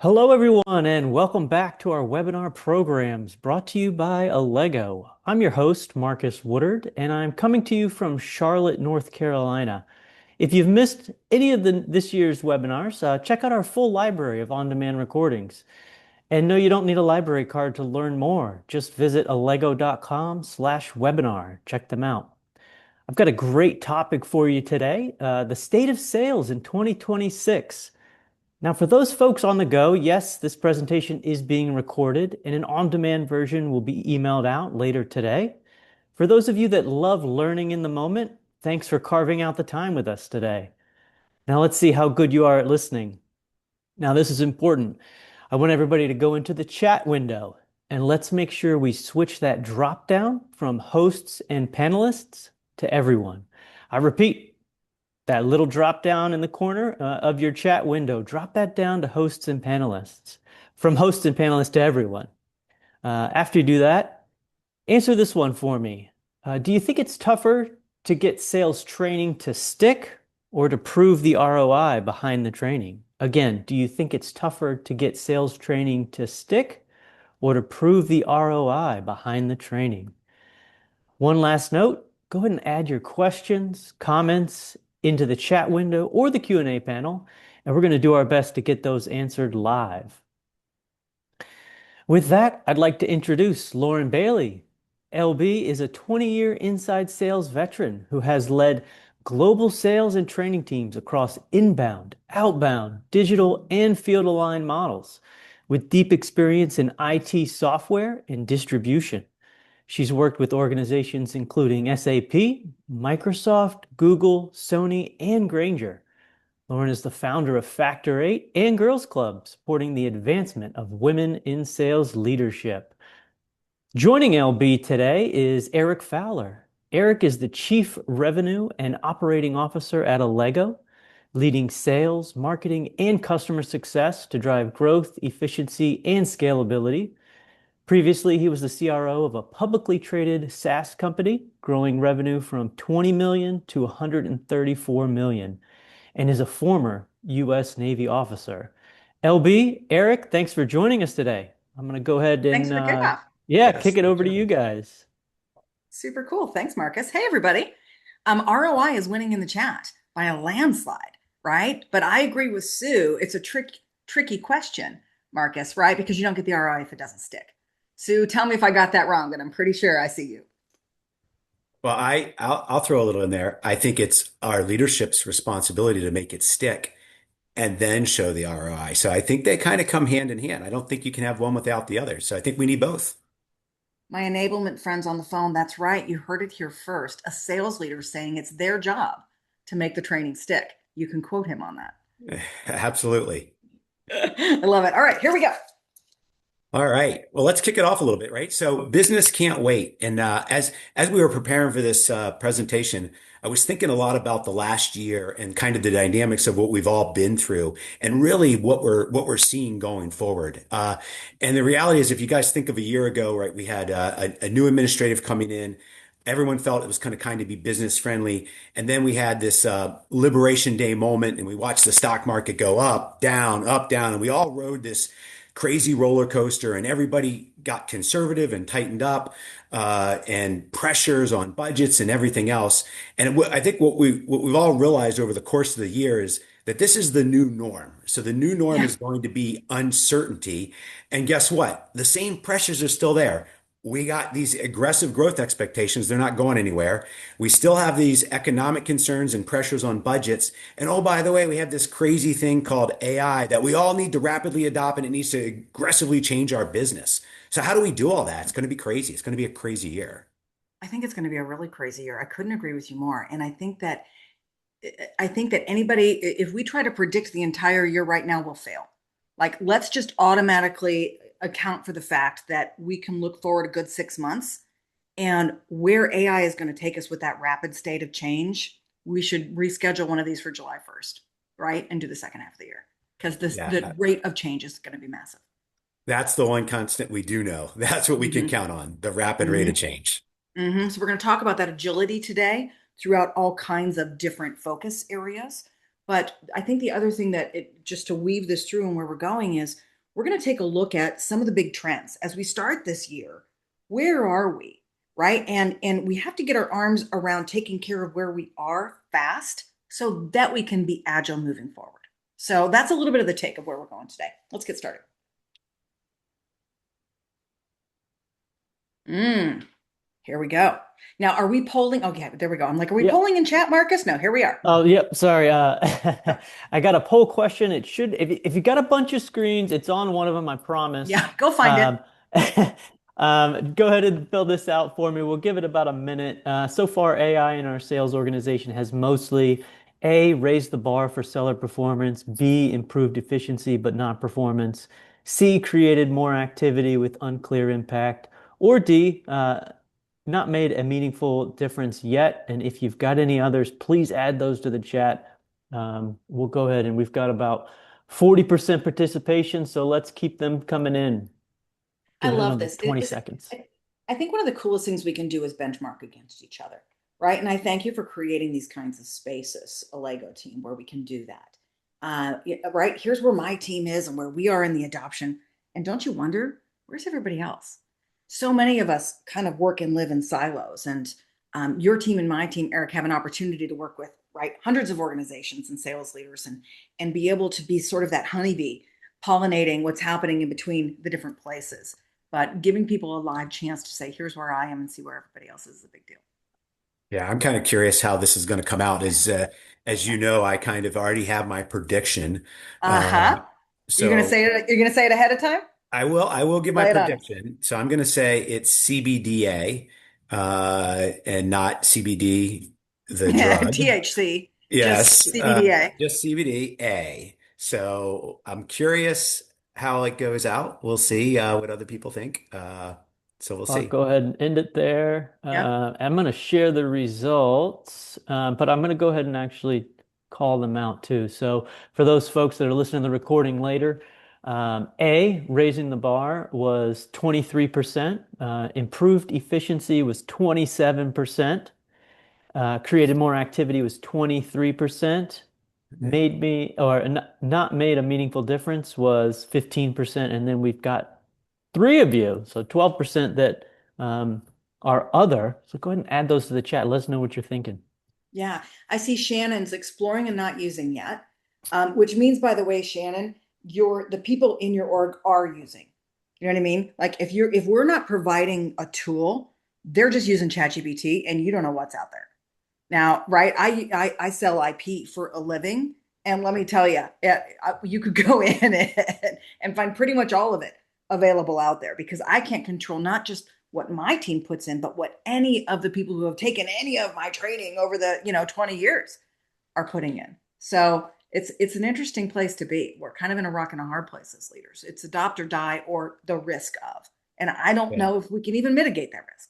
Hello, everyone, and welcome back to our webinar programs brought to you by Allego. I'm your host, Marcus Woodard, and I'm coming to you from Charlotte, North Carolina. If you've missed any of this year's webinars, check out our full library of on-demand recordings. And no, you don't need a library card to learn more. Just visit allego.com/webinar. Check them out. I've got a great topic for you today, the state of sales in 2026. Now, for those folks on the go, yes, this presentation is being recorded and an on-demand version will be emailed out later today. For those of you that love learning in the moment, thanks for carving out the time with us today. Now, let's see how good you are at listening. Now, this is important. I want everybody to go into the chat window and let's make sure we switch that drop down from hosts and panelists to everyone. I repeat, that little drop down in the corner of your chat window, drop that down to hosts and panelists, from hosts and panelists to everyone. After you do that, answer this one for me. Do you think it's tougher to get sales training to stick or to prove the ROI behind the training? Again, do you think it's tougher to get sales training to stick or to prove the ROI behind the training? One last note, go ahead and add your questions, comments into the chat window or the Q&A panel, and we're going to do our best to get those answered live. With that, I'd like to introduce Lauren Bailey. LB is a 20-year inside sales veteran who has led global sales and training teams across inbound, outbound, digital, and field-aligned models with deep experience in IT software and distribution. She's worked with organizations including SAP, Microsoft, Google, Sony, and Grainger. Lauren is the founder of Factor 8 and Girls Club, supporting the advancement of women in sales leadership. Joining LB today is Erik Fowler. Erik is the Chief Revenue and Operating Officer at Allego, leading sales, marketing, and customer success to drive growth, efficiency, and scalability. Previously, he was the CRO of a publicly traded SaaS company, growing revenue from 20 million to 134 million, and is a former U.S. Navy officer. LB, Erik, thanks for joining us today. I'm going to go ahead Thanks and, for the kickoff. kick Yes, it thanks over for to you having me. guys. Super cool. Thanks, Marcus. Hey, everybody. ROI is winning in the chat by a landslide, right? But I agree with Sue. It's a tricky question, Marcus, right? Because you don't get the ROI if it doesn't stick. Sue, tell me if I got that wrong, but I'm pretty sure I see you. Well, I'll throw a little in there. I think it's our leadership's responsibility to make it stick and then show the ROI. So I think they kind of come hand in hand. I don't think you can have one without the other. So I think we need both. My enablement friends on the phone, that's right. You heard it here first. A sales leader saying it's their job to make the training stick. You can quote him on that. Absolutely. I love it. All right, here we go. All right. Well, let's kick it off a little bit, right? So business can't wait. And as we were preparing for this presentation, I was thinking a lot about the last year and kind of the dynamics of what we've all been through, and really what we're seeing going forward. And the reality is, if you guys think of a year ago, right, we had a new administrative coming in. Everyone felt it was going to kind of be business friendly, and then we had this Liberation Day moment, and we watched the stock market go up, down, and we all rode this crazy roller coaster, and everybody got conservative and tightened up, and pressures on budgets and everything else. And I think what we've all realized over the course of the year is that this is the new norm. So the new norm Yeah. is going to be uncertainty. And guess what? The same pressures are still there. We got these aggressive growth expectations. They're not going anywhere. We still have these economic concerns and pressures on budgets. And oh, by the way, we have this crazy thing called AI that we all need to rapidly adopt, and it needs to aggressively change our business. So how do we do all that? It's going to be crazy. It's going to be a crazy year. I think it's going to be a really crazy year. I couldn't agree with you more. And I think that anybody, if we try to predict the entire year right now, will fail. Like, let's just automatically account for the fact that we can look forward a good 6 months, and where AI is going to take us with that rapid state of change. We should reschedule one of these for July 1st, right? And do the second half of the year, because the Yeah, rate of change is going to be massive. that's the one constant we do know. That's what we can hmm count on, the rapid rate of hmm change. So we're going to talk about that agility today throughout all kinds of different focus areas. But I think the other thing that just to weave this through and where we're going is we're going to take a look at some of the big trends as we start this year. Where are we? Right? And we have to get our arms around taking care of where we are fast so that we can be agile moving forward. So that's a little bit of the take of where we're going today. Let's get started. Mm, here we go. Now, are we polling? Okay, there we go. I'm like, are we Yep. polling in chat, Marcus? No, here we are. Oh, yep. Sorry. I got a poll question. It should, if you got a bunch of screens, it's on one of them, I promise. Yeah, go find it. Um, go ahead and fill this out for me. We'll give it about a minute. So far, AI in our sales organization has mostly A, raised the bar for seller performance, B, improved efficiency but not performance, C, created more activity with unclear impact, or D, not made a meaningful difference yet. And if you've got any others, please add those to the chat. We'll go ahead and we've got about 40% participation, so let's keep them coming in. I Give it love another this. 20 seconds. I think one of the coolest things we can do is benchmark against each other, right? And I thank you for creating these kinds of spaces, Allego team, where we can do that. Right? Here's where my team is and where we are in the adoption. And don't you wonder, where's everybody else? So many of us kind of work and live in silos. And your team and my team, Eric, have an opportunity to work with, right, hundreds of organizations and sales leaders and be able to be sort of that honeybee pollinating what's happening in between the different places, but giving people a live chance to say, here's where I am and see where everybody else is a big deal. Yeah, I'm kind of curious how this is going to come out. As you know, I kind of already have my prediction. Uh-huh. So You're gonna say it ahead of time? I will give my Lay it on us. prediction. So I'm going to say it's CBDA, and not CBD, the drug. THC, just Yes, CBDA. just CBDA. So I'm curious how it goes out. We'll see what other people think. So we'll I'll see. go ahead and end it there. Yep. I'm going to share the results, but I'm going to go ahead and actually call them out too. So for those folks that are listening to the recording later, A, raising the bar was 23%, improved efficiency was 27%, created more activity was 23%, made me or not made a meaningful difference was 15%, and then we've got three of you, so 12% that are other. So go ahead and add those to the chat. Let us know what you're thinking. Yeah. I see Shannon's exploring and not using yet, which means, by the way, Shannon, the people in your org are using. You know what I mean? Like if we're not providing a tool, they're just using ChatGPT and you don't know what's out there. Now, right? I sell IP for a living, and let me tell you, you could go in and find pretty much all of it available out there because I can't control not just what my team puts in, but what any of the people who have taken any of my training over the 20 years are putting in. So it's an interesting place to be. We're kind of in a rock and a hard place as leaders. It's adopt or die or the risk of, and I don't Yeah. know if we can even mitigate that risk.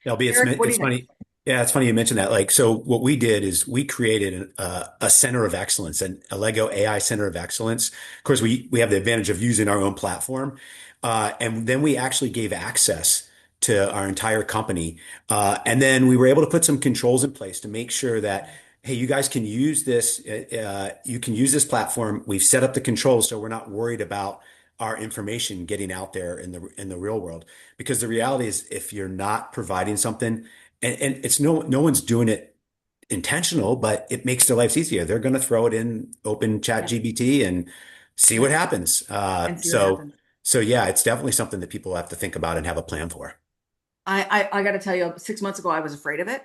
LB, Eric, what do it's you think? funny. Yeah, it's funny you mentioned that. Like, so what we did is we created a center of excellence, a Lego AI center of excellence. Of course, we have the advantage of using our own platform, and then we actually gave access to our entire company, and then we were able to put some controls in place to make sure that, hey, you guys can use this. You can use this platform. We've set up the controls so we're not worried about our information getting out there in the real world. Because the reality is, if you're not providing something, and it's no one's doing it intentional, but it makes their lives easier. They're going to throw it in open chat Yeah, GBT and see what yeah, happens. and see what happens. So yeah, it's definitely something that people have to think about and have a plan for. I got to tell you, 6 months ago, I was afraid of it.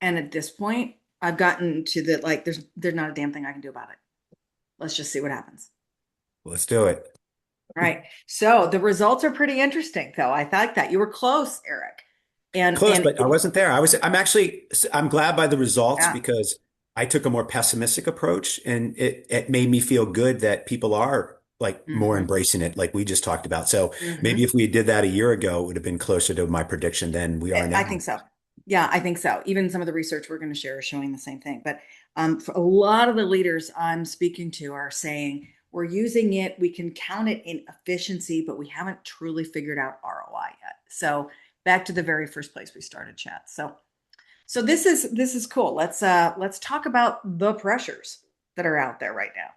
And at this point, I've gotten to the like, there's not a damn thing I can do about it. Let's just see what happens. Let's do it. All right. So the results are pretty interesting, though. I thought that you were close, Eric. And Close, and but I wasn't there. I'm glad by the results yeah. because I took a more pessimistic approach and it made me feel good that people are like more Hmm. embracing it, like we just talked about. So maybe Hmm. if we did that a year ago, it would have been closer to my prediction than we are I now. think so. Yeah, I think so. Even some of the research we're going to share is showing the same thing. But for a lot of the leaders I'm speaking to are saying we're using it, we can count it in efficiency, but we haven't truly figured out ROI yet. So back to the very first place we started chat. So this is cool. Let's talk about the pressures that are out there right now.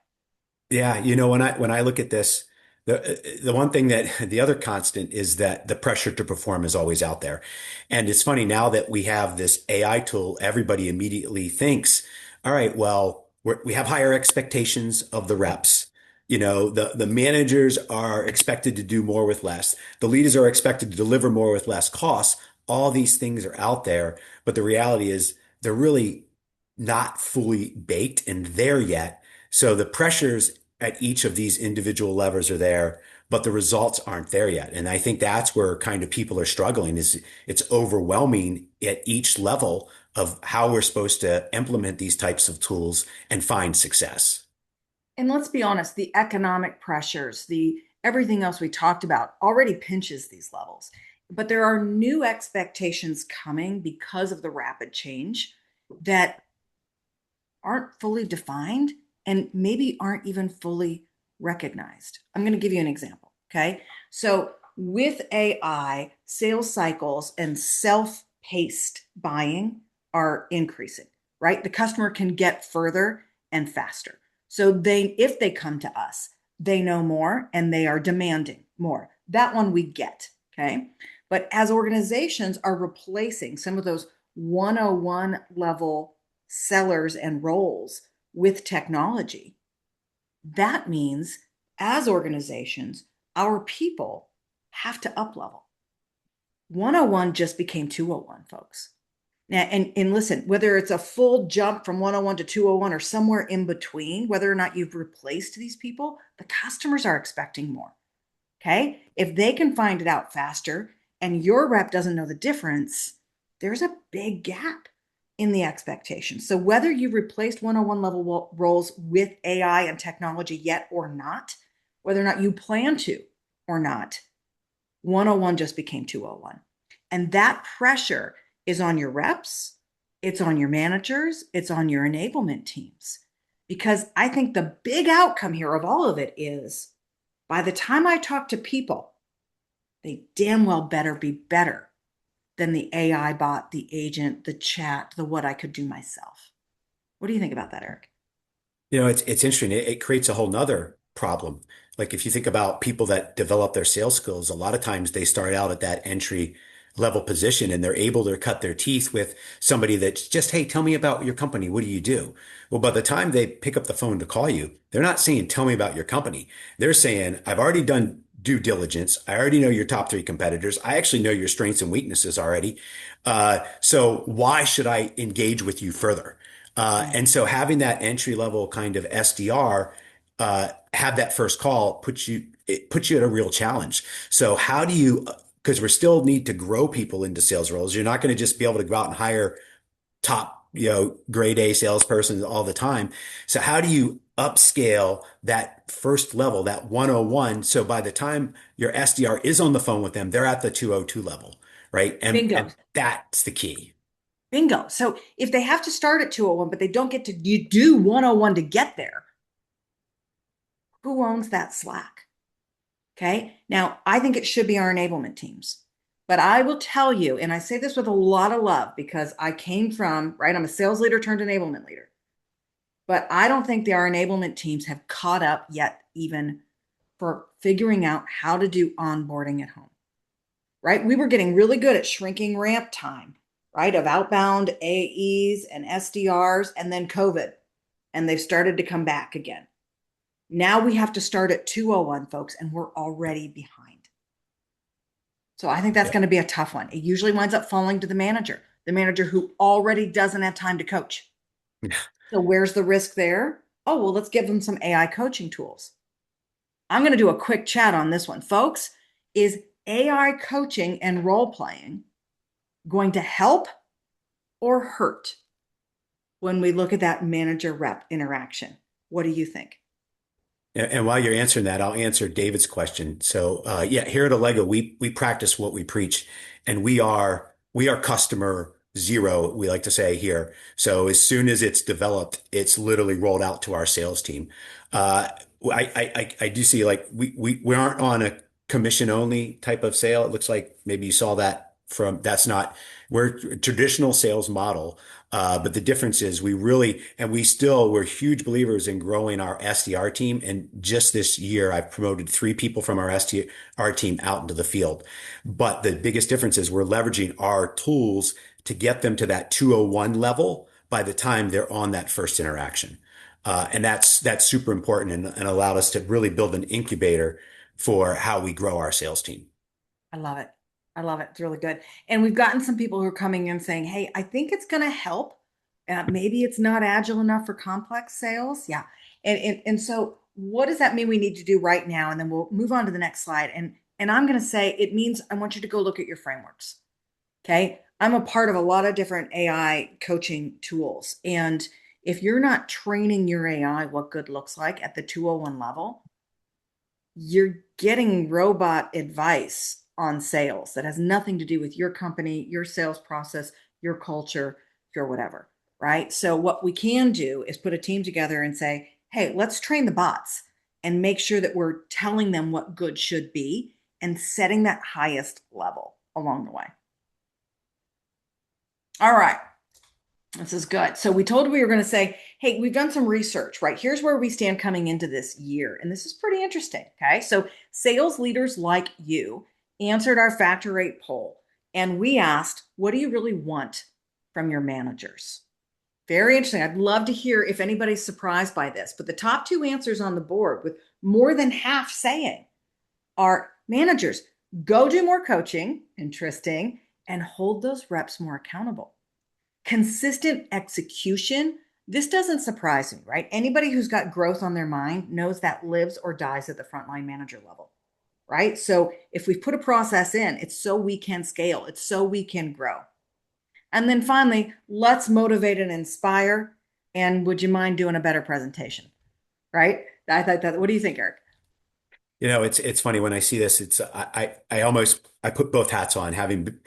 Yeah, when I look at this, The one thing that the other constant is that the pressure to perform is always out there. And it's funny now that we have this AI tool, everybody immediately thinks, all right, well, we have higher expectations of the reps. The managers are expected to do more with less. The leaders are expected to deliver more with less costs. All these things are out there, but the reality is they're really not fully baked and there yet. So the pressures at each of these individual levers are there, but the results aren't there yet. And I think that's where kind of people are struggling is it's overwhelming at each level of how we're supposed to implement these types of tools and find success. And let's be honest, the economic pressures, the everything else we talked about already pinches these levels. But there are new expectations coming because of the rapid change that aren't fully defined and maybe aren't even fully recognized. I'm going to give you an example. Okay. So with AI, sales cycles and self-paced buying are increasing, right? The customer can get further and faster. So if they come to us, they know more and they are demanding more. That one we get. Okay. But as organizations are replacing some of those 101 level sellers and roles with technology, that means as organizations, our people have to up level. 101 just became 201, folks. Now, and listen, whether it's a full jump from 101 to 201 or somewhere in between, whether or not you've replaced these people, the customers are expecting more. Okay. If they can find it out faster and your rep doesn't know the difference, there's a big gap in the expectations. So whether you've replaced 101 level roles with AI and technology yet or not, whether or not you plan to or not, 101 just became 201. And that pressure is on your reps, it's on your managers, it's on your enablement teams. Because I think the big outcome here of all of it is by the time I talk to people, they damn well better be better than the AI bot, the agent, the chat, the what I could do myself. What do you think about that, Erik? It's interesting. It creates a whole nother problem. Like if you think about people that develop their sales skills, a lot of times they start out at that entry level position and they're able to cut their teeth with somebody that's just, hey, tell me about your company. What do you do? Well, by the time they pick up the phone to call you, they're not saying, tell me about your company. They're saying, I've already done due diligence. I already know your top three competitors. I actually know your strengths and weaknesses already. So why should I engage with you further? Yeah. And so having that entry level kind of SDR have that first call it puts you at a real challenge. So how do you, because we still need to grow people into sales roles. You're not going to just be able to go out and hire top, grade A salesperson all the time. So how do you upscale that first level, that 101? So by the time your SDR is on the phone with them, they're at the 202 level, right? Bingo. And that's the key. Bingo. So if they have to start at 201, but they don't get to you do 101 to get there, who owns that slack? Okay. Now, I think it should be our enablement teams. But I will tell you, and I say this with a lot of love because I came from, right, I'm a sales leader turned enablement leader. But I don't think our enablement teams have caught up yet, even for figuring out how to do onboarding at home, right? We were getting really good at shrinking ramp time, right, of outbound AEs and SDRs, and then COVID, and they've started to come back again. Now we have to start at 201, folks, and we're already behind. So I think that's Yeah. going to be a tough one. It usually winds up falling to the manager who already doesn't have time to coach. So where's the risk there? Oh, well, let's give them some AI coaching tools. I'm going to do a quick chat on this one, folks. Is AI coaching and role playing going to help or hurt when we look at that manager rep interaction? What do you think? And while you're answering that, I'll answer David's question. So, yeah, here at Allego, we practice what we preach, and we are customer zero. We like to say here. So as soon as it's developed, it's literally rolled out to our sales team. Uh, I do see like we aren't on a commission only type of sale. It looks like maybe you saw that from that's not we're a traditional sales model. But the difference is we really and we still we're huge believers in growing our SDR team. And just this year, I've promoted 3 people from our SDR team out into the field. But the biggest difference is we're leveraging our tools to get them to that 201 level by the time they're on that first interaction. And that's super important and allowed us to really build an incubator for how we grow our sales team. I love it. I love it. It's really good. And we've gotten some people who are coming in saying, hey, I think it's going to help. Maybe it's not agile enough for complex sales. Yeah. And so what does that mean we need to do right now? And then we'll move on to the next slide. And I'm going to say it means I want you to go look at your frameworks. Okay. I'm a part of a lot of different AI coaching tools. And if you're not training your AI what good looks like at the 201 level, you're getting robot advice on sales that has nothing to do with your company, your sales process, your culture, your whatever, right? So what we can do is put a team together and say, hey, let's train the bots and make sure that we're telling them what good should be and setting that highest level along the way. All right. This is good. So we told we were going to say, hey, we've done some research, right? Here's where we stand coming into this year. And this is pretty interesting. Okay. So sales leaders like you answered our factor rate poll. And we asked, what do you really want from your managers? Very interesting. I'd love to hear if anybody's surprised by this. But the top 2 answers on the board, with more than half saying, are managers, go do more coaching, interesting, and hold those reps more accountable. Consistent execution. This doesn't surprise me, right? Anybody who's got growth on their mind knows that lives or dies at the frontline manager level, right? So if we put a process in, it's so we can scale, it's so we can grow. And then finally, let's motivate and inspire. And would you mind doing a better presentation, right? I thought that. What do you think, Erik? It's funny when I see this. I almost I put both hats on, having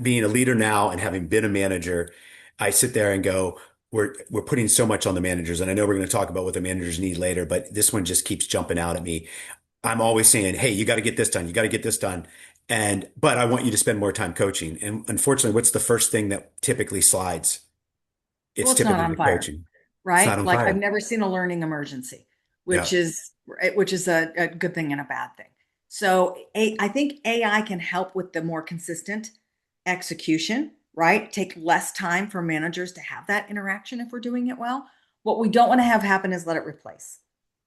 being a leader now and having been a manager. I sit there and go, we're putting so much on the managers, and I know we're going to talk about what the managers need later, but this one just keeps jumping out at me. I'm always saying, hey, you got to get this done. You got to get this done. But I want you to spend more time coaching. And unfortunately, what's the first thing that typically slides? Well, It's it's not typically on the fire, coaching. It's not right? on Like I've fire. never seen a learning emergency, Yeah. which is a good thing and a bad thing. So I think AI can help with the more consistent execution, right? Take less time for managers to have that interaction if we're doing it well. What we don't want to have happen is let it replace,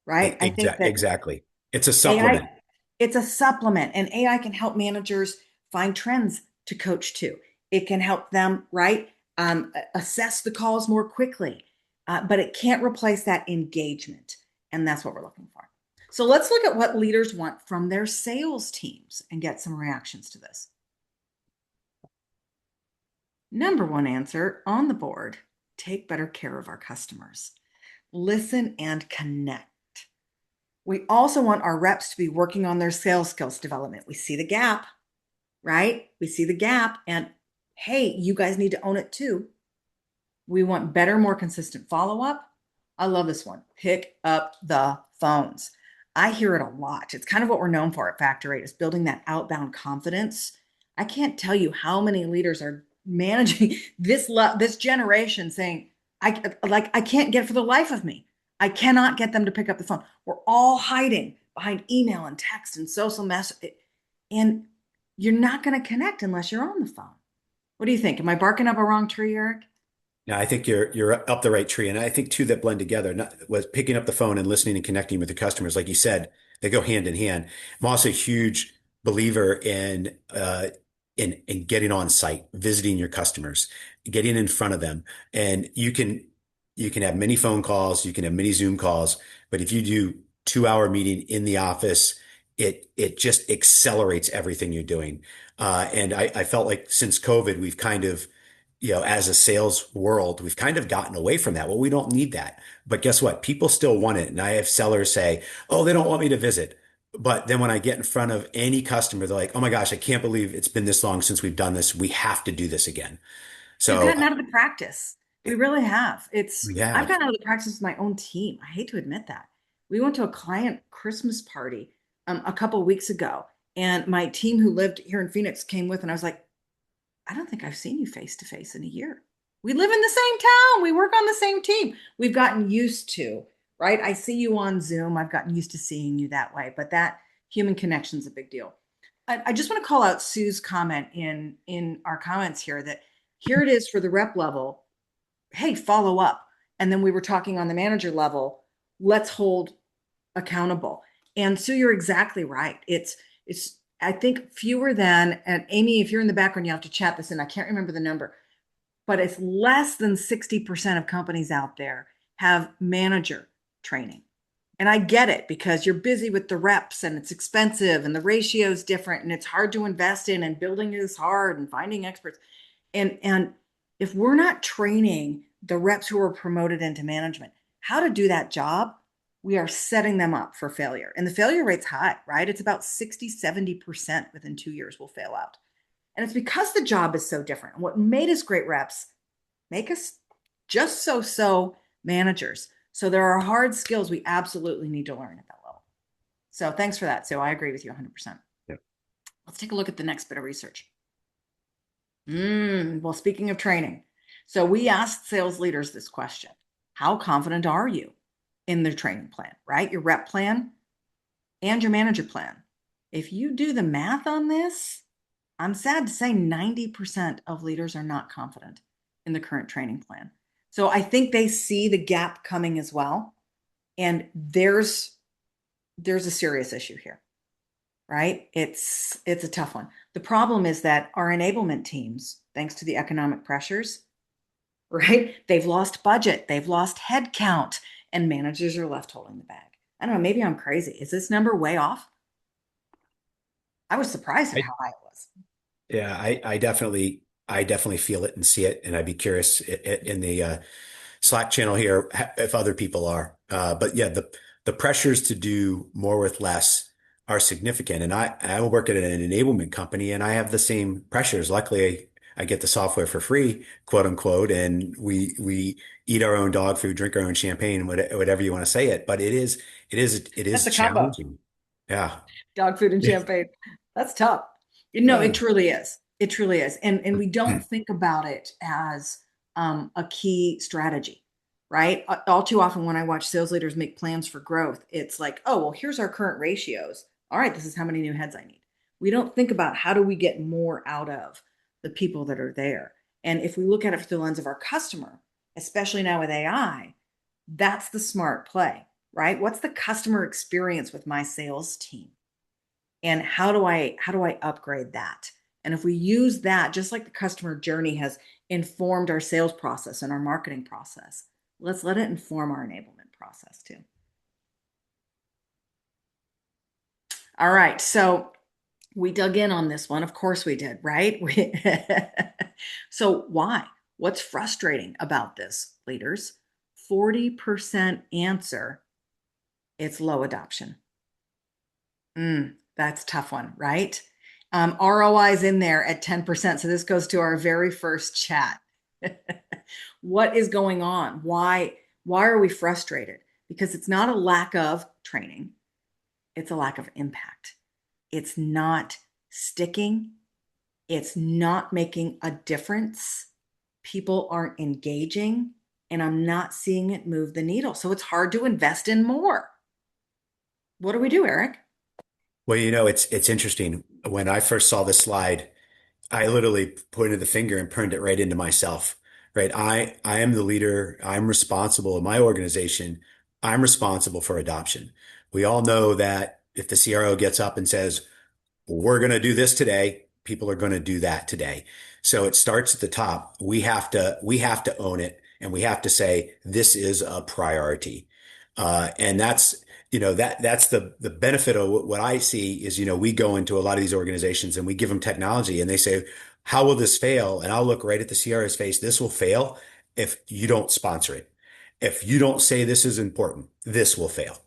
right? I think that Exactly. It's a AI, supplement. it's a supplement, and AI can help managers find trends to coach to. It can help them, right, assess the calls more quickly, but it can't replace that engagement. And that's what we're looking for. So let's look at what leaders want from their sales teams and get some reactions to this. Number 1 answer on the board: take better care of our customers, listen and connect. We also want our reps to be working on their sales skills development. We see the gap, right? We see the gap, and hey, you guys need to own it too. We want better, more consistent follow up. I love this one. Pick up the phones. I hear it a lot. It's kind of what we're known for at Factor 8, is building that outbound confidence. I can't tell you how many leaders are managing this generation saying, I can't get it for the life of me. I cannot get them to pick up the phone. We're all hiding behind email and text and social message, and you're not going to connect unless you're on the phone. What do you think? Am I barking up a wrong tree, Erik? Yeah, I think you're up the right tree, and I think two that blend together was picking up the phone and listening and connecting with the customers. Like you said, they go hand in hand. I'm also a huge believer in getting on site, visiting your customers, getting in front of them, and you can have many phone calls, you can have many Zoom calls, but if you do 2 hour meeting in the office, it just accelerates everything you're doing. And I felt like since COVID, we've kind of as a sales world, we've kind of gotten away from that. Well, we don't need that. But guess what? People still want it. And I have sellers say, oh, they don't want me to visit. But then when I get in front of any customer, they're like, oh my gosh, I can't believe it's been this long since we've done this. We have to do this again. We've So gotten out of the practice. We really have. we I've have. gotten out of the practice with my own team. I hate to admit that. We went to a client Christmas party a couple of weeks ago, and my team who lived here in Phoenix came with, and I was like, I don't think I've seen you face to face in a year. We live in the same town. We work on the same team. We've gotten used to, right? I see you on Zoom. I've gotten used to seeing you that way, but that human connection is a big deal. I just want to call out Sue's comment in our comments here that here it is for the rep level. Hey, follow up. And then we were talking on the manager level. Let's hold accountable. And Sue, you're exactly right. It's I think fewer than, and Amy, if you're in the background, you have to chat this in. I can't remember the number, but it's less than 60% of companies out there have manager training. And I get it because you're busy with the reps and it's expensive and the ratio is different and it's hard to invest in and building is hard and finding experts. And if we're not training the reps who are promoted into management how to do that job, we are setting them up for failure. And the failure rate's high, right? It's about 60, 70% within 2 years will fail out. And it's because the job is so different. What made us great reps make us just so managers. So there are hard skills we absolutely need to learn at that level. So thanks for that. So I agree with you 100%. Yeah. Let's take a look at the next bit of research. Well, speaking of training, so we asked sales leaders this question. How confident are you in their training plan, right? Your rep plan and your manager plan. If you do the math on this, I'm sad to say 90% of leaders are not confident in the current training plan. So I think they see the gap coming as well. And there's a serious issue here, right? It's a tough one. The problem is that our enablement teams, thanks to the economic pressures, right? They've lost budget, they've lost head count, and managers are left holding the bag. I don't know, maybe I'm crazy. Is this number way off? I was surprised at I, how high it was. yeah, I definitely feel it and see it, and I'd be curious in the Slack channel here if other people are. But yeah, the pressures to do more with less are significant, and I work at an enablement company, and I have the same pressures. Luckily, I get the software for free, quote unquote, and we eat our own dog food, drink our own champagne, whatever you want to say it. But it That's is a combo. challenging. Yeah. Dog food and champagne. That's tough. No, it truly is. It truly is. And we don't think about it as a key strategy, right? All too often when I watch sales leaders make plans for growth, it's like, oh, well, here's our current ratios. All right, this is how many new heads I need. We don't think about how do we get more out of the people that are there. And if we look at it through the lens of our customer, especially now with AI, that's the smart play, right? What's the customer experience with my sales team? And how do I upgrade that? And if we use that, just like the customer journey has informed our sales process and our marketing process, let's let it inform our enablement process too. All right, so we dug in on this one. Of course we did, right? So why? What's frustrating about this, leaders? 40% answer, it's low adoption. That's a tough one, right? ROI is in there at 10%. So this goes to our very first chat. What is going on? Why are we frustrated? Because it's not a lack of training, it's a lack of impact. It's not sticking, it's not making a difference. People aren't engaging, and I'm not seeing it move the needle. So it's hard to invest in more. What do we do, Erik? Well, it's interesting. When I first saw this slide, I literally pointed the finger and turned it right into myself, right? I am the leader. I'm responsible in my organization. I'm responsible for adoption. We all know that if the CRO gets up and says, we're going to do this today, people are going to do that today. So it starts at the top. We have to own it, and we have to say, this is a priority. And that's the benefit of what I see is, we go into a lot of these organizations and we give them technology and they say, how will this fail? And I'll look right at the CR's face. This will fail if you don't sponsor it. If you don't say this is important, this will fail.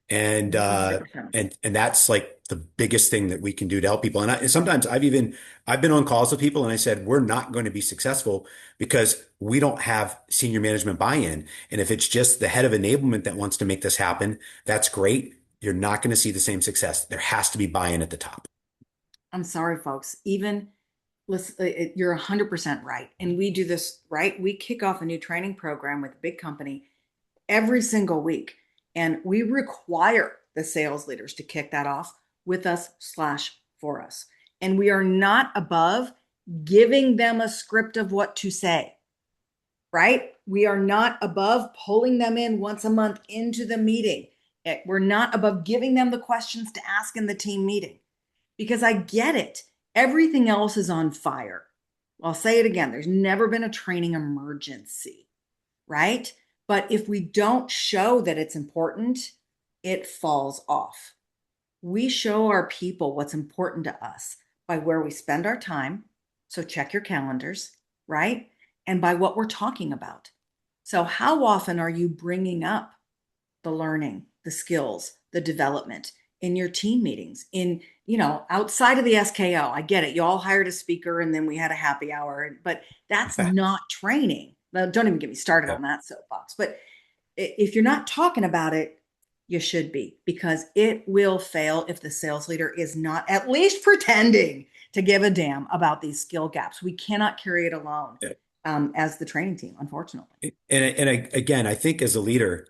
And, uh, 100%. and that's like the biggest thing that we can do to help people. And sometimes I've been on calls with people and I said, we're not going to be successful because we don't have senior management buy-in. And if it's just the head of enablement that wants to make this happen, that's great. You're not going to see the same success. There has to be buy-in at the top. I'm sorry, folks. Even Listen, you're 100% right. And we do this, right? We kick off a new training program with a big company every single week. And we require the sales leaders to kick that off with us slash for us. And we are not above giving them a script of what to say, right? We are not above pulling them in once a month into the meeting. We're not above giving them the questions to ask in the team meeting because I get it. Everything else is on fire. I'll say it again. There's never been a training emergency, right? But if we don't show that it's important, it falls off. We show our people what's important to us by where we spend our time. So check your calendars, right? And by what we're talking about. So, how often are you bringing up the learning, the skills, the development in your team meetings, outside of the SKO? I get it. You all hired a speaker and then we had a happy hour, but that's not training. Now, don't even get me started Yeah. on that soapbox. But if you're not talking about it, you should be, because it will fail if the sales leader is not at least pretending to give a damn about these skill gaps. We cannot carry it alone as the training team, unfortunately. Again, I think as a leader,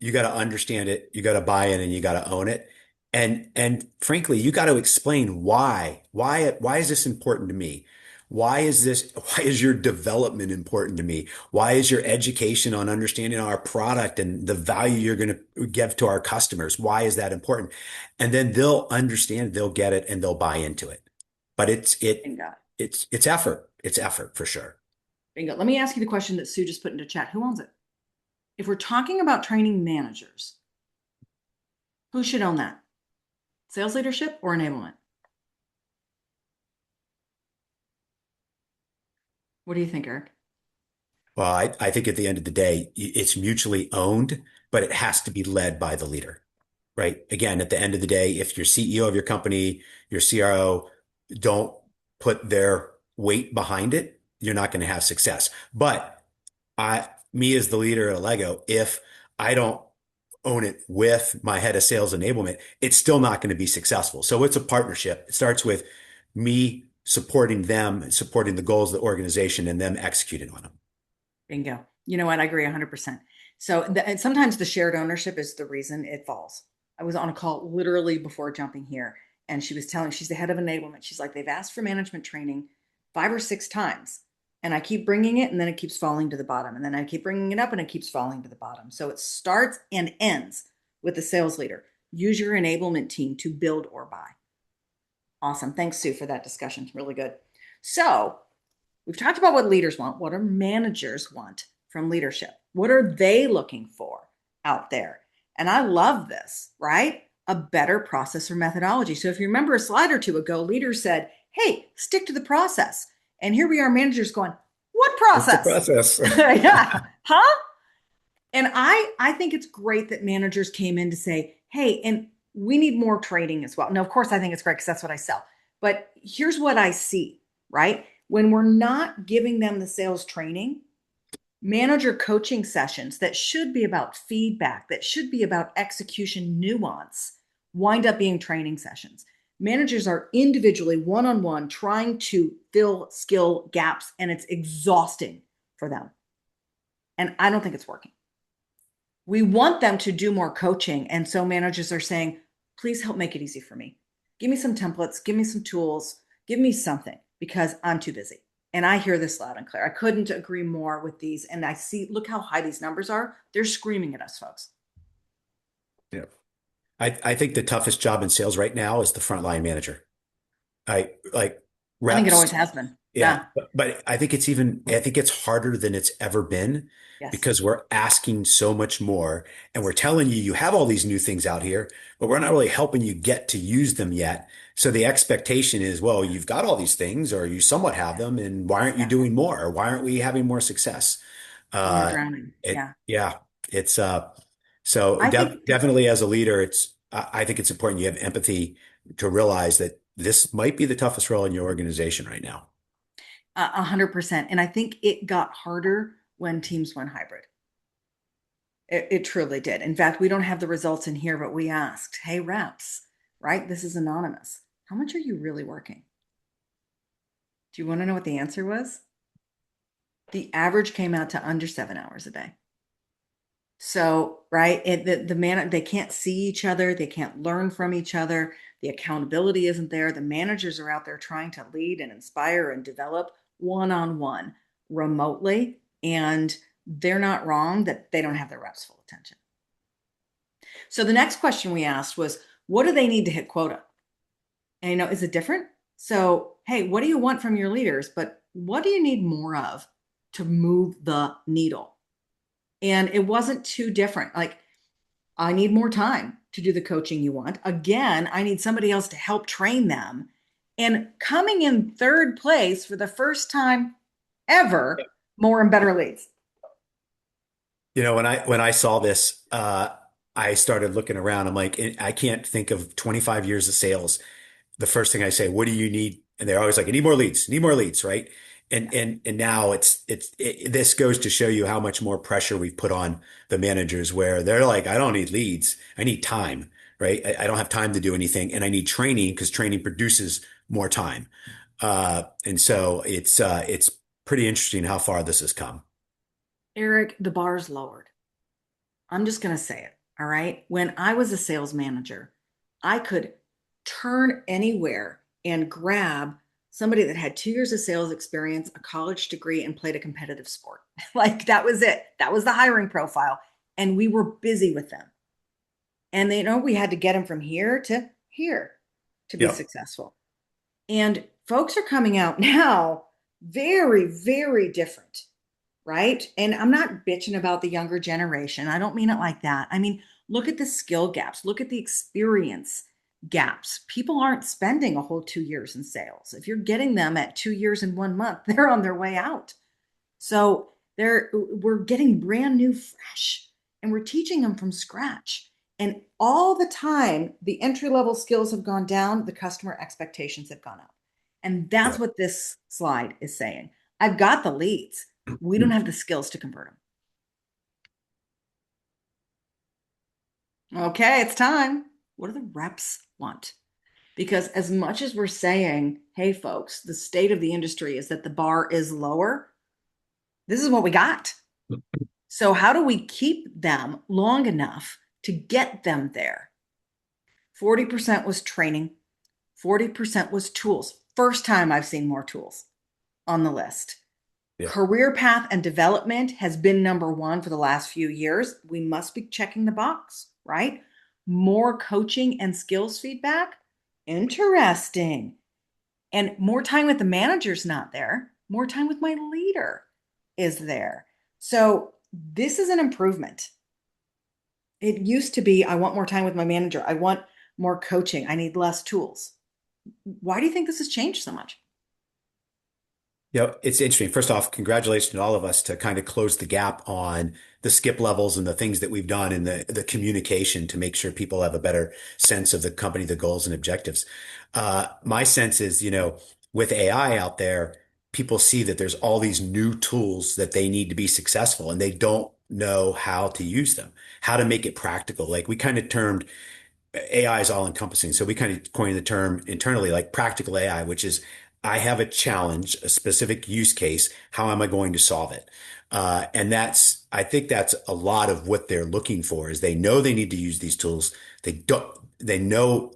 you got to understand it, you got to buy in, and you got to own it. And frankly, you got to explain why is this important to me? Why is your development important to me? Why is your education on understanding our product and the value you're going to give to our customers? Why is that important? And then they'll understand, they'll get it, and they'll buy into it. But Bingo. it's effort. It's effort for sure. Bingo. Let me ask you the question that Sue just put into chat. Who owns it? If we're talking about training managers, who should own that? Sales leadership or enablement? What do you think, Eric? Well, I think at the end of the day, it's mutually owned, but it has to be led by the leader, right? Again, at the end of the day, if your CEO of your company, your CRO don't put their weight behind it, you're not going to have success. But me as the leader at Allego, if I don't own it with my head of sales enablement, it's still not going to be successful. So it's a partnership. It starts with me supporting them and supporting the goals of the organization and them executing on them. Bingo. You know what? I agree 100%. So and sometimes the shared ownership is the reason it falls. I was on a call literally before jumping here, and she's the head of enablement. She's like, they've asked for management training 5 or 6 times, and I keep bringing it, and then it keeps falling to the bottom. And then I keep bringing it up, and it keeps falling to the bottom. So it starts and ends with the sales leader. Use your enablement team to build or buy. Awesome. Thanks, Sue, for that discussion. Really good. So we've talked about what leaders want. What do managers want from leadership? What are they looking for out there? And I love this, right? A better process or methodology. So if you remember a slide or two ago, leaders said, hey, stick to the process. And here we are, managers going, what It's the process? process. Yeah. Huh? And I think it's great that managers came in to say, hey, and we need more training as well. Now, of course, I think it's great because that's what I sell. But here's what I see, right? When we're not giving them the sales training, manager coaching sessions that should be about feedback, that should be about execution nuance, wind up being training sessions. Managers are individually one-on-one trying to fill skill gaps, and it's exhausting for them. And I don't think it's working. We want them to do more coaching. And so managers are saying, please help make it easy for me. Give me some templates, give me some tools, give me something because I'm too busy. And I hear this loud and clear. I couldn't agree more with these. And I see, look how high these numbers are. They're screaming at us, folks. Yeah. I think the toughest job in sales right now is the frontline manager. I like I think it reps. always has been. Yeah, Yeah. but I think it's harder than it's ever been Yes. because we're asking so much more and we're telling you you have all these new things out here, but we're not really helping you get to use them yet. So the expectation is, well, you've got all these things or you somewhat have them, and why aren't you Yeah. doing more? Or why aren't we having more success? And we're Uh, drowning. Yeah. yeah, it's so I think definitely as a leader, I think it's important you have empathy to realize that this might be the toughest role in your organization right now. 100%. And I think it got harder when teams went hybrid. It truly did. In fact, we don't have the results in here, but we asked, hey, reps, right? This is anonymous. How much are you really working? Do you want to know what the answer was? The average came out to under 7 hours a day. So, right, the man, they can't see each other, they can't learn from each other, the accountability isn't there. The managers are out there trying to lead and inspire and develop one-on-one remotely, and they're not wrong that they don't have their reps full attention. So the next question we asked was, what do they need to hit quota? And is it different? So, hey, what do you want from your leaders? But what do you need more of to move the needle? And it wasn't too different. Like, I need more time to do the coaching you want. Again, I need somebody else to help train them. And coming in third place for the first time ever, more and better leads. When I saw this, I started looking around. I'm like, I can't think of 25 years of sales. The first thing I say, what do you need? And they're always like, I need more leads, right? And now this goes to show you how much more pressure we've put on the managers where they're like, I don't need leads. I need time, right? I don't have time to do anything. And I need training because training produces more time. And so it's pretty interesting how far this has come. Erik, the bar's lowered. I'm just going to say it. All right. When I was a sales manager, I could turn anywhere and grab somebody that had 2 years of sales experience, a college degree, and played a competitive sport. Like that was it. That was the hiring profile. And we were busy with them. And we had to get them from here to be Yep. successful. And folks are coming out now very, very different, right? And I'm not bitching about the younger generation. I don't mean it like that. I mean, look at the skill gaps, look at the experience gaps. People aren't spending a whole 2 years in sales. If you're getting them at 2 years and 1 month, they're on their way out. So we're getting brand new, fresh, and we're teaching them from scratch. And all the time, the entry level skills have gone down, the customer expectations have gone up. And that's Yep. what this slide is saying. I've got the leads. We don't have the skills to convert them. Okay, it's time. What do the reps want? Because as much as we're saying, hey, folks, the state of the industry is that the bar is lower, this is what we got. So, how do we keep them long enough to get them there? 40% was training, 40% was tools. First time I've seen more tools on the list. Yep. Career path and development has been number one for the last few years. We must be checking the box, right? More coaching and skills feedback. Interesting. And more time with the manager's not there. More time with my leader is there. So this is an improvement. It used to be, I want more time with my manager. I want more coaching. I need less tools. Why do you think this has changed so much? It's interesting. First off, congratulations to all of us to kind of close the gap on the skip levels and the things that we've done and the communication to make sure people have a better sense of the company, the goals and objectives. My sense is, with AI out there, people see that there's all these new tools that they need to be successful and they don't know how to use them, how to make it practical. Like we kind of termed AI is all encompassing. So we kind of coined the term internally, like practical AI, which is I have a challenge, a specific use case. How am I going to solve it? And I think that's a lot of what they're looking for is they know they need to use these tools. They know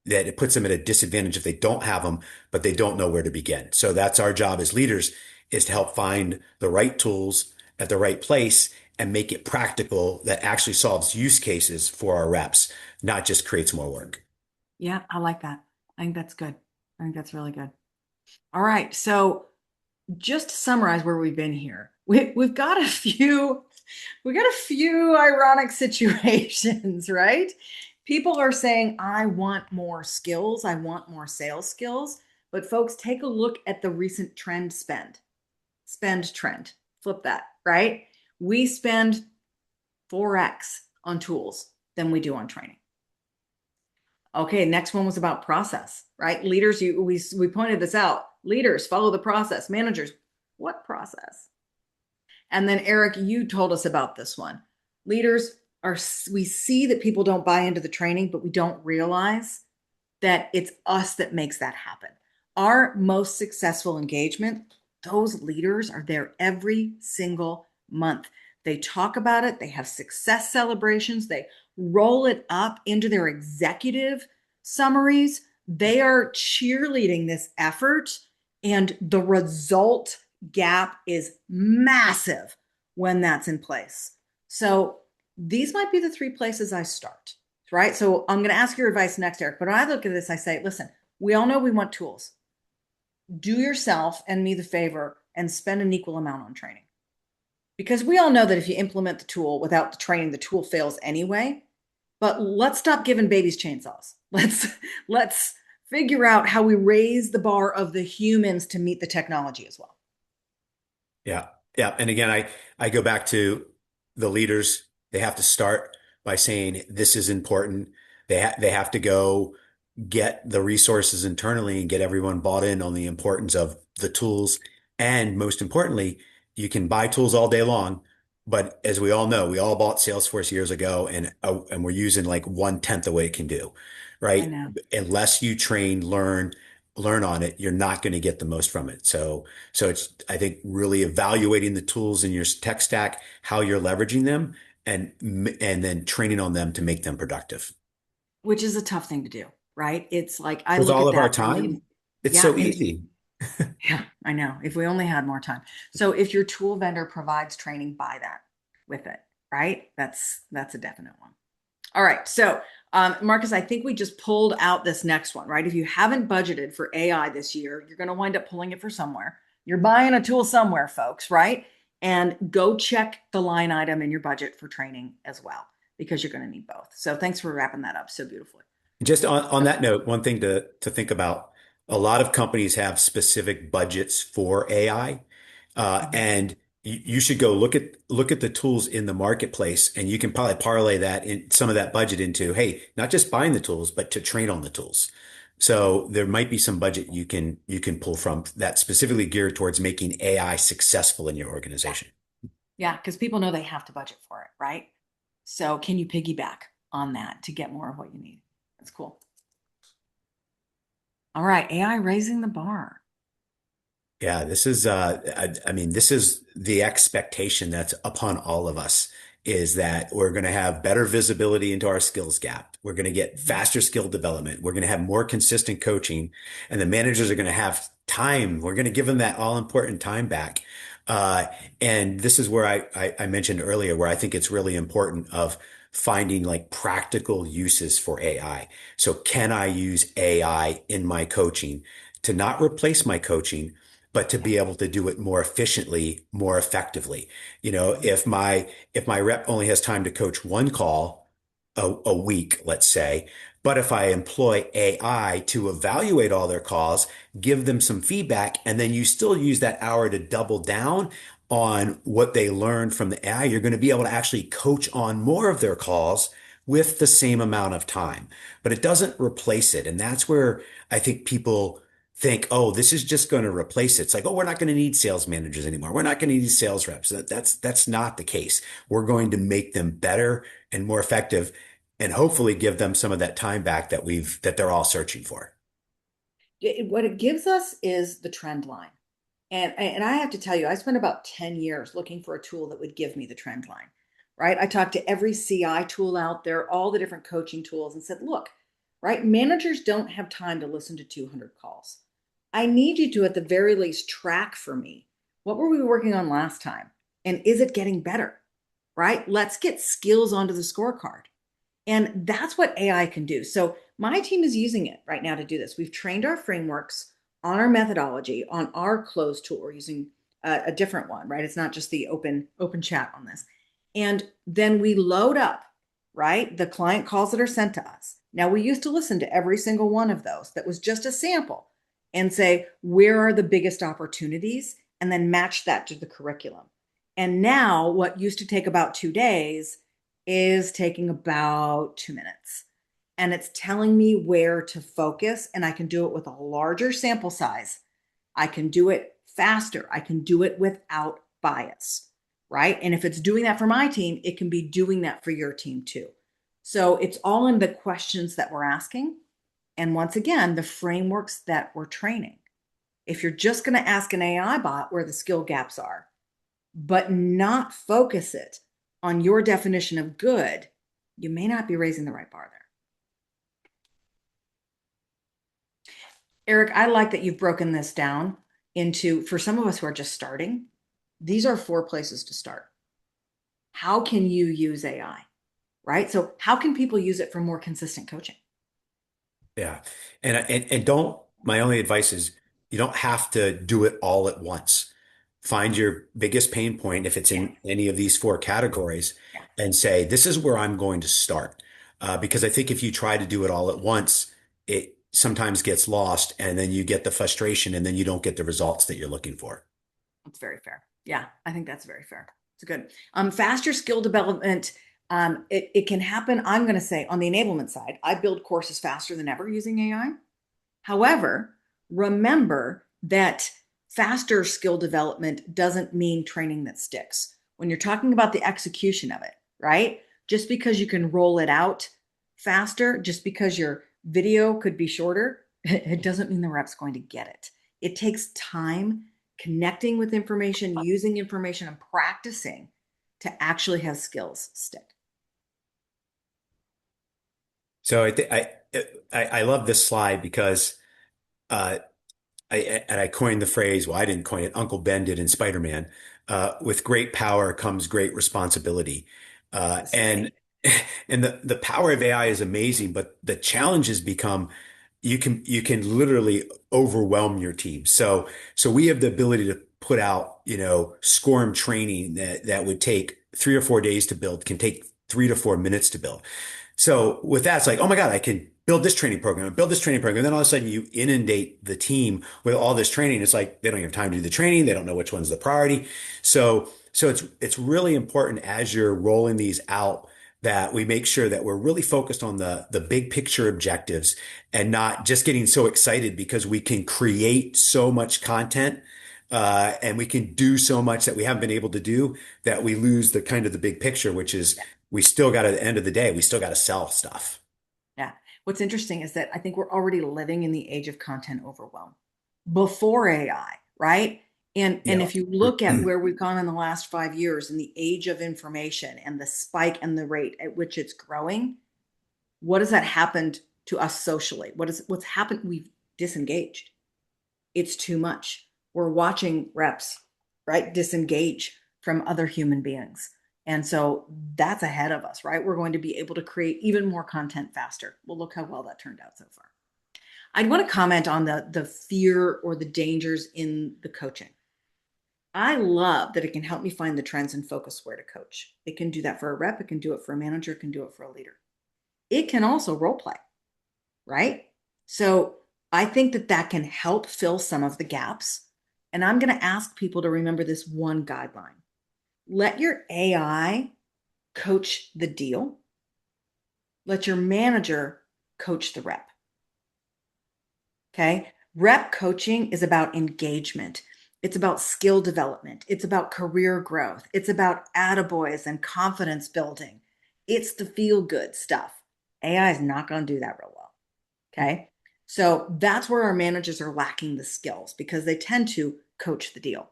that it puts them at a disadvantage if they don't have them, but they don't know where to begin. So that's our job as leaders is to help find the right tools at the right place and make it practical that actually solves use cases for our reps, not just creates more work. Yeah, I like that. I think that's good. I think that's really good. All right. So just to summarize where we've been here, we've got a few ironic situations, right? People are saying, I want more skills, I want more sales skills. But folks, take a look at the recent spend trend. Flip that, right? We spend 4x on tools than we do on training. Okay, next one was about process, right? Leaders, we pointed this out. Leaders follow the process. Managers, what process? And then Erik, you told us about this one. Leaders we see that people don't buy into the training, but we don't realize that it's us that makes that happen. our most successful engagement, those leaders are there every single month. They talk about it, they have success celebrations, they roll it up into their executive summaries. They are cheerleading this effort, and the result gap is massive when that's in place. So these might be the three places I start, right? So I'm going to ask your advice next, Eric. But when I look at this, I say, listen, we all know we want tools. Do yourself and me the favor and spend an equal amount on training. Because we all know that if you implement the tool without the training, the tool fails anyway. But let's stop giving babies chainsaws. Let's figure out how we raise the bar of the humans to meet the technology as well. Yeah. Yeah. And again, I go back to the leaders. They have to start by saying this is important. They have to go get the resources internally and get everyone bought in on the importance of the tools. And most importantly, you can buy tools all day long, but as we all know, we all bought Salesforce years ago and we're using like 1/10 of what it can do, I right? know. Unless you train, learn on it, you're not going to get the most from it. So it's, I think, really evaluating the tools in your tech stack, how you're leveraging them, and then training on them to make them productive. Which is a tough thing to do, right? It's like I With look all at of our that and time, it's yeah, so and easy. yeah, I know. If we only had more time. So if your tool vendor provides training, buy that with it, right? That's a definite one. All right. So Marcus, I think we just pulled out this next one, right? If you haven't budgeted for AI this year, you're going to wind up pulling it for somewhere. You're buying a tool somewhere, folks, right? And go check the line item in your budget for training as well, because you're going to need both. So thanks for wrapping that up so beautifully. Just on that note, one thing to think about, a lot of companies have specific budgets for AI. Mhm. And you should go look at the tools in the marketplace, and you can probably parlay that in some of that budget into, hey, not just buying the tools, but to train on the tools. So there might be some budget you can pull from that specifically geared towards making AI successful in your organization. Yeah, because people know they have to budget for it, right? So can you piggyback on that to get more of what you need? That's cool. All right, AI raising the bar. Yeah, this is I mean, this is the expectation that's upon all of us, is that we're going to have better visibility into our skills gap. We're going to get Mhm. faster skill development. We're going to have more consistent coaching, and the managers are going to have time. We're going to give them that all important time back. Uh, and this is where I mentioned earlier where I think it's really important of finding like practical uses for AI. So can I use AI in my coaching to not replace my coaching, but to Yeah. be able to do it more efficiently, more effectively? You know, Mhm. if my rep only has time to coach one call a week, let's say, but if I employ AI to evaluate all their calls, give them some feedback, and then you still use that hour to double down on what they learned from the AI, you're going to be able to actually coach on more of their calls with the same amount of time. But it doesn't replace it. And that's where I think people think, oh, this is just going to replace it. It's like, oh, we're not going to need sales managers anymore. We're not going to need sales reps. That's not the case. We're going to make them better and more effective, and hopefully give them some of that time back that they're all searching for. What it gives us is the trend line. And I have to tell you, I spent about 10 years looking for a tool that would give me the trend line, right? I talked to every CI tool out there, all the different coaching tools, and said, look, right, managers don't have time to listen to 200 calls. I need you to, at the very least, track for me. What were we working on last time? And is it getting better, right? Let's get skills onto the scorecard. And that's what AI can do. So my team is using it right now to do this. We've trained our frameworks on our methodology on our closed tool. We're using a different one, right? It's not just the open chat on this. And then we load up, right, the client calls that are sent to us. Now we used to listen to every single one of those that was just a sample and say, where are the biggest opportunities? And then match that to the curriculum. And now what used to take about 2 days is taking about 2 minutes. And it's telling me where to focus, and I can do it with a larger sample size. I can do it faster. I can do it without bias, right? And if it's doing that for my team, it can be doing that for your team too. So it's all in the questions that we're asking. And once again, the frameworks that we're training. If you're just going to ask an AI bot where the skill gaps are, but not focus it on your definition of good, you may not be raising the right bar there. Erik, I like that you've broken this down into, for some of us who are just starting, these are 4 places to start. How can you use AI, right? So how can people use it for more consistent coaching? Yeah. And don't, my only advice is you don't have to do it all at once. Find your biggest pain point if it's Yeah, in any of these 4 categories yeah, and say, this is where I'm going to start. Because I think if you try to do it all at once, it sometimes gets lost and then you get the frustration and then you don't get the results that you're looking for. that's very fair. Yeah, I think that's very fair. It's good. Faster skill development. It can happen. I'm going to say on the enablement side, I build courses faster than ever using AI. However, remember that faster skill development doesn't mean training that sticks. When you're talking about the execution of it, right? Just because you can roll it out faster, just because your video could be shorter, it doesn't mean the rep's going to get it. It takes time connecting with information, using information, and practicing to actually have skills stick. So I love this slide because uh, I coined the phrase, well, I didn't coin it, Uncle Ben did in Spider-Man. With great power comes great responsibility. And Say, and the power of AI is amazing, but the challenges become you can literally overwhelm your team. So we have the ability to put out, SCORM training that would take 3 or 4 days to build, can take 3 to 4 minutes to build. So with that, it's like, oh my God, I can build this training program, build this training program. And then all of a sudden you inundate the team with all this training. It's like they don't have time to do the training. They don't know which one's the priority. So it's really important as you're rolling these out that we make sure that we're really focused on the big picture objectives and not just getting so excited because we can create so much content and we can do so much that we haven't been able to do that we lose the kind of the big picture, which is we still got at the end of the day, we still got to sell stuff. yeah. What's interesting is that I think we're already living in the age of content overwhelm before AI, right? And Yeah. if you look at where we've gone in the last 5 years and the age of information and the spike and the rate at which it's growing, what has that happened to us socially? What's happened? We've disengaged. It's too much. We're watching reps, right, disengage from other human beings. And so that's ahead of us, right? We're going to be able to create even more content faster. Well, look how well that turned out so far. I'd want to comment on the fear or the dangers in the coaching. I love that it can help me find the trends and focus where to coach. It can do that for a rep, it can do it for a manager, it can do it for a leader. It can also role play, right? So I think that that can help fill some of the gaps. And I'm going to ask people to remember this one guideline. Let your AI coach the deal. Let your manager coach the rep. Okay. Rep coaching is about engagement. It's about skill development. It's about career growth. It's about attaboys and confidence building. It's the feel good stuff. AI is not going to do that real well. Okay. So that's where our managers are lacking the skills because they tend to coach the deal.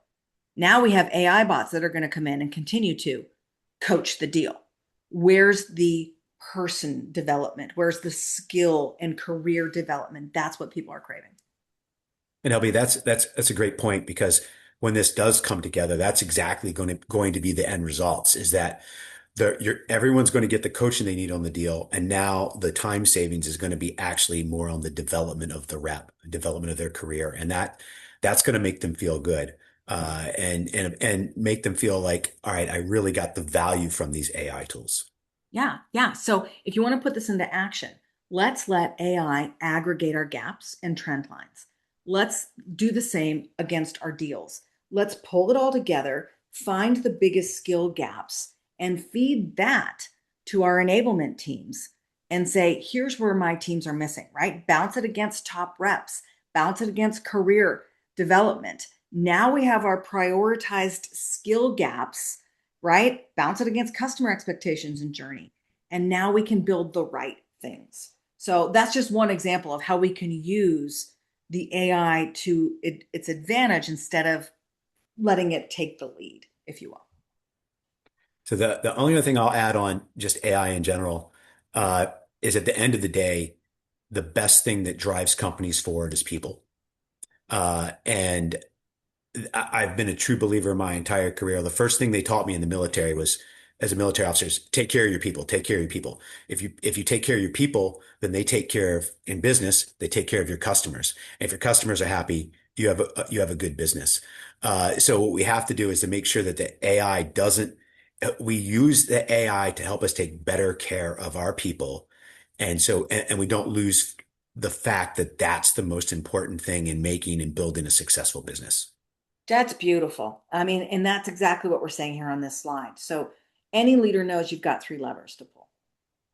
Now we have AI bots that are going to come in and continue to coach the deal. Where's the person development? Where's the skill and career development? That's what people are craving. And LB, that's a great point because when this does come together, that's exactly going to be the end results is that everyone's going to get the coaching they need on the deal. And now the time savings is going to be actually more on the development of the rep, development of their career. And that's going to make them feel good. And make them feel like, all right, I really got the value from these AI tools. Yeah, yeah. So if you want to put this into action, let's let AI aggregate our gaps and trend lines. Let's do the same against our deals. Let's pull it all together, find the biggest skill gaps, and feed that to our enablement teams and say, here's where my teams are missing, right? Bounce it against top reps, bounce it against career development. Now we have our prioritized skill gaps, right? Bounce it against customer expectations and journey. And now we can build the right things. So that's just one example of how we can use the AI to its advantage instead of letting it take the lead, if you will. So the only other thing I'll add on just AI in general uh, is at the end of the day, the best thing that drives companies forward is people. And I've been a true believer my entire career. The first thing they taught me in the military was, as a military officer, is take care of your people, take care of your people. If you take care of your people, then they take care of, in business, they take care of your customers. And if your customers are happy, you have a good business. So what we have to do is to make sure that the AI doesn't, we use the AI to help us take better care of our people. And we don't lose the fact that that's the most important thing in making and building a successful business. That's beautiful. I mean, and that's exactly what we're saying here on this slide. So any leader knows you've got three levers to pull,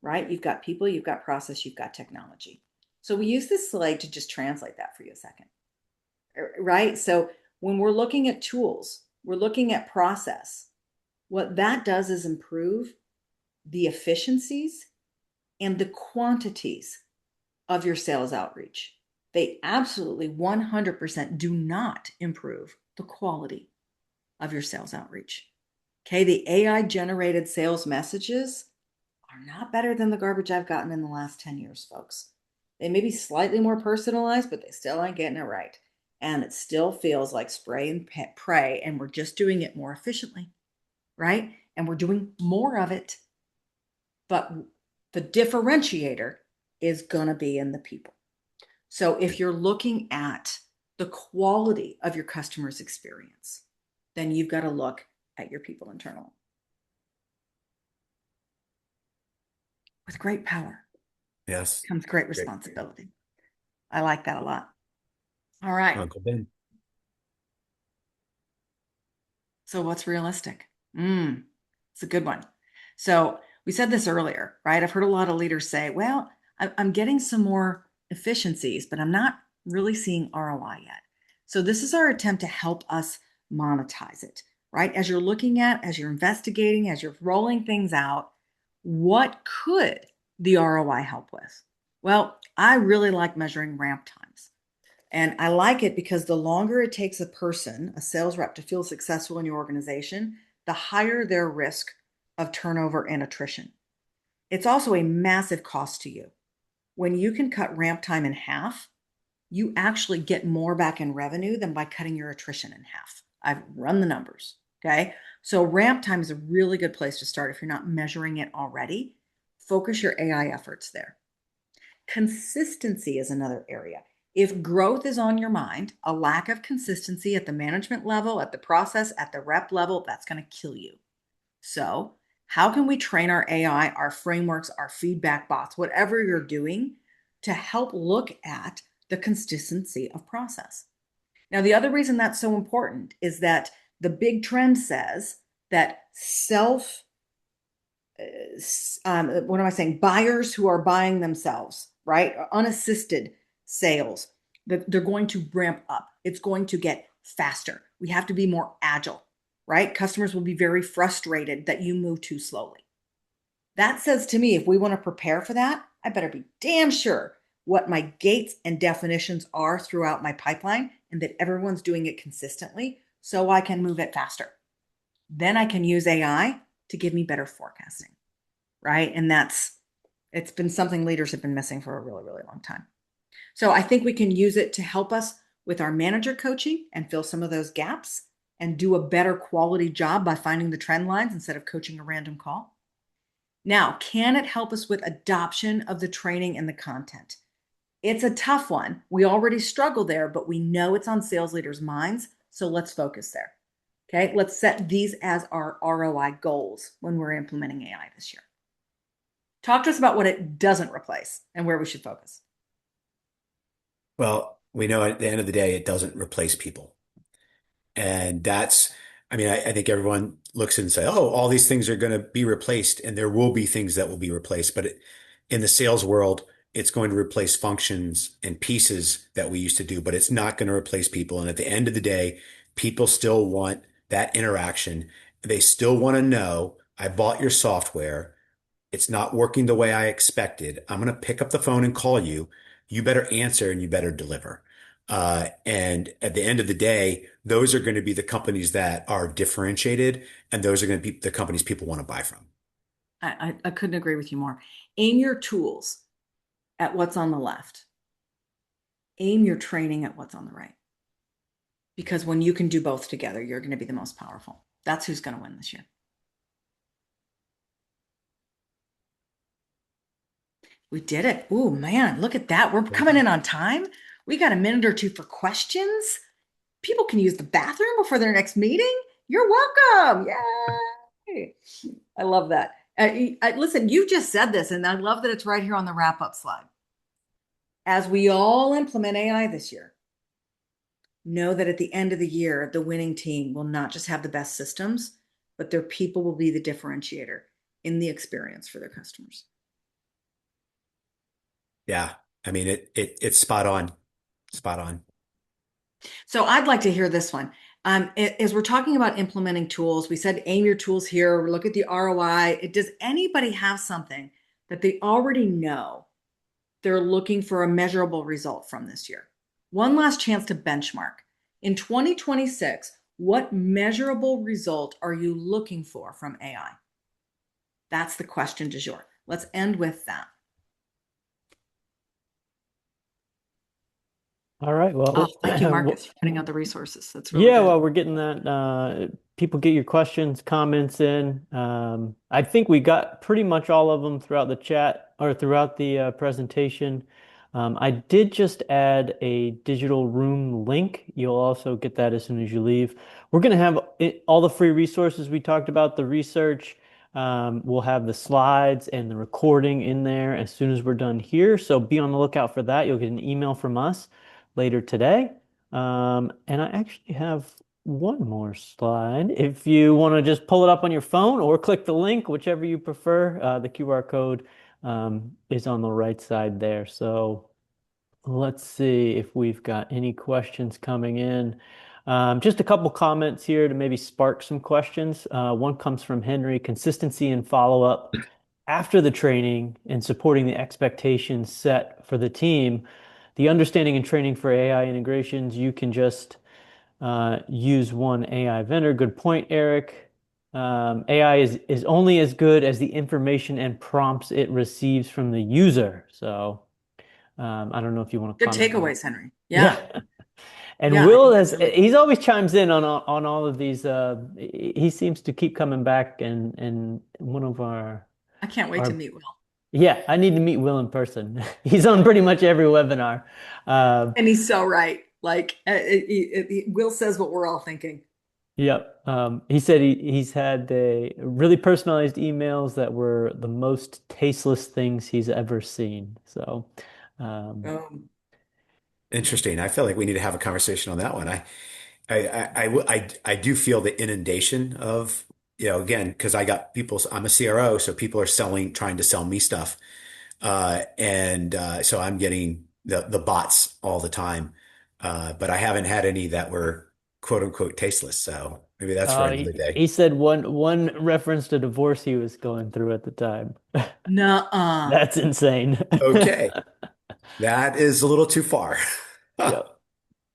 right? You've got people, you've got process, you've got technology. So we use this slide to just translate that for you a second, right? So when we're looking at tools, we're looking at process. What that does is improve the efficiencies and the quantities of your sales outreach. They absolutely 100% do not improve the quality of your sales outreach. Okay, the AI generated sales messages are not better than the garbage I've gotten in the last 10 years, folks. They may be slightly more personalized, but they still ain't getting it right. And it still feels like spray and pray, and we're just doing it more efficiently, right? And we're doing more of it. But the differentiator is going to be in the people. So if you're looking at the quality of your customer's experience, then you've got to look at your people internally. With great power Yes. comes great Great. responsibility. I like that a lot. All right. Uncle Ben. So what's realistic? It's a good one. So we said this earlier, right? I've heard a lot of leaders say, well, I'm getting some more efficiencies, but I'm not really seeing ROI yet. So this is our attempt to help us monetize it, right? As you're looking at, as you're investigating, as you're rolling things out, what could the ROI help with? Well, I really like measuring ramp times. And I like it because the longer it takes a person, a sales rep, to feel successful in your organization, the higher their risk of turnover and attrition. It's also a massive cost to you. When you can cut ramp time in half, you actually get more back in revenue than by cutting your attrition in half. I've run the numbers. Okay. So ramp time is a really good place to start if you're not measuring it already. Focus your AI efforts there. Consistency is another area. If growth is on your mind, a lack of consistency at the management level, at the process, at the rep level, that's going to kill you. So, how can we train our AI, our frameworks, our feedback bots, whatever you're doing, to help look at the consistency of process? Now, the other reason that's so important is that the big trend says that what am I saying? Buyers who are buying themselves, right? Unassisted sales, they're going to ramp up. It's going to get faster. We have to be more agile, right? Customers will be very frustrated that you move too slowly. That says to me, if we want to prepare for that, I better be damn sure what my gates and definitions are throughout my pipeline and that everyone's doing it consistently so I can move it faster. Then I can use AI to give me better forecasting, right? And it's been something leaders have been missing for a really, really long time. So I think we can use it to help us with our manager coaching and fill some of those gaps and do a better quality job by finding the trend lines instead of coaching a random call. Now, can it help us with adoption of the training and the content? It's a tough one. We already struggle there, but we know it's on sales leaders' minds. So let's focus there. Okay, let's set these as our ROI goals when we're implementing AI this year. Talk to us about what it doesn't replace and where we should focus. Well, we know at the end of the day, it doesn't replace people. And that's, I mean, I think everyone looks and say, oh, all these things are going to be replaced, and there will be things that will be replaced. But in the sales world, it's going to replace functions and pieces that we used to do, but it's not going to replace people. And at the end of the day, people still want that interaction. They still want to know, I bought your software. It's not working the way I expected. I'm going to pick up the phone and call you. You better answer and you better deliver. And at the end of the day, those are going to be the companies that are differentiated, and those are going to be the companies people want to buy from. I couldn't agree with you more. Aim your tools at what's on the left. Aim your training at what's on the right. Because when you can do both together, you're going to be the most powerful. That's who's going to win this year. We did it. Oh man, look at that. We're coming in on time. We got a minute or two for questions. People can use the bathroom before their next meeting. You're welcome. Yay. I love that. Listen, you just said this, and I love that it's right here on the wrap up slide. As we all implement AI this year, know that at the end of the year, the winning team will not just have the best systems, but their people will be the differentiator in the experience for their customers. Yeah. I mean, it's spot on. Spot on. So I'd like to hear this one. As we're talking about implementing tools, we said aim your tools here, look at the ROI. Does anybody have something that they already know they're looking for a measurable result from this year? One last chance to benchmark. In 2026, what measurable result are you looking for from AI? That's the question du jour. Let's end with that. All right. Oh, Well, thank you, Marcus, for putting out the resources. That's really yeah, good. well, we're getting that. People get your questions, comments in. I think we got pretty much all of them throughout the chat or throughout the presentation. I did just add a digital room link. You'll also get that as soon as you leave. We're going to have all the free resources we talked about, the research. We'll have the slides and the recording in there as soon as we're done here. So be on the lookout for that. You'll get an email from us later today. And I actually have one more slide. If you want to just pull it up on your phone or click the link, whichever you prefer, the QR code is on the right side there. So let's see if we've got any questions coming in. Just a couple comments here to maybe spark some questions. One comes from Henry. Consistency and follow-up after the training and supporting the expectations set for the team. The understanding and training for AI integrations, you can just use one AI vendor. Good point, Eric. AI is only as good as the information and prompts it receives from the user. So I don't know if you want to Good comment on. takeaways, Henry. Yeah. Yeah. And Yeah, I Will think that's has really he's always chimes in on all of these. He seems to keep coming back and one of I can't wait to our meet Will. yeah, I need to meet Will in person. He's on pretty much every webinar. Uh, And he's so right. Like Will says what we're all thinking. yep. He said he's had a really personalized emails that were the most tasteless things he's ever seen. So, um, Um, Interesting. I feel like we need to have a conversation on that one. I do feel the inundation of, again, because I got people, I'm a CRO, so people are trying to sell me stuff. And so I'm getting the bots all the time. But I haven't had any that were quote unquote tasteless. So maybe that's for another day. he said one reference to divorce he was going through at the time. nuh-uh. That's insane. Okay. That is a little too far. Yep.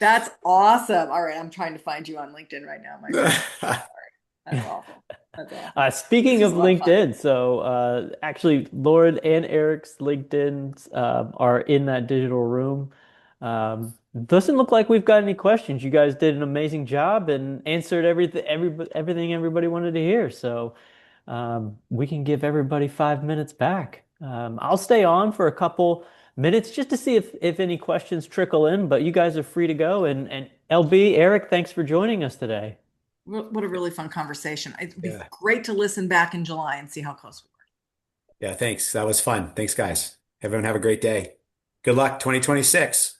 That's awesome. All right, I'm trying to find you on LinkedIn right now, my friend. That's awful. That's awful. This Speaking of was a lot of fun. LinkedIn, so actually, Lauren and Eric's LinkedIns are in that digital room. Doesn't look like we've got any questions. You guys did an amazing job and answered everything everybody wanted to hear. So we can give everybody 5 minutes back. I'll stay on for a couple minutes just to see if any questions trickle in, but you guys are free to go. And LB, Eric, thanks for joining us today. What a really fun conversation. It'd be Yeah. great to listen back in July and see how close we Yeah. Thanks. That was fun. Thanks, guys. Everyone have a great day. Good luck, 2026.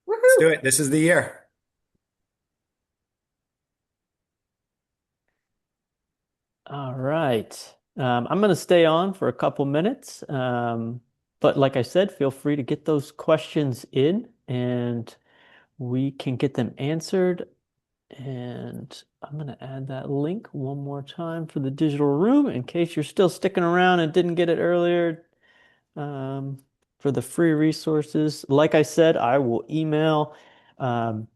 were. Let's Woohoo! do it. This is the year. All right. I'm going to stay on for a couple minutes. But like I said, feel free to get those questions in and we can get them answered. And I'm going to add that link one more time for the digital room in case you're still sticking around and didn't get it earlier. Um, for the free resources, like I said, I will email Um,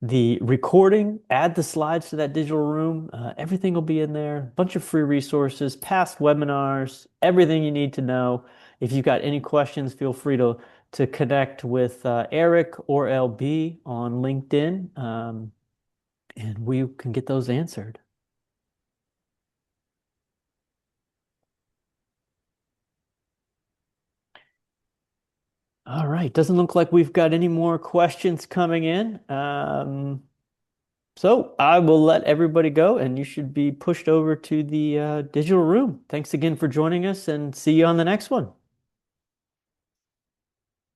the recording, add the slides to that digital room. Everything will be in there. A bunch of free resources, past webinars, everything you need to know. If you've got any questions, feel free to connect with Erik or LB on LinkedIn, and we can get those answered. All right. Doesn't look like we've got any more questions coming in. So I will let everybody go, and you should be pushed over to the digital room. Thanks again for joining us, and see you on the next one.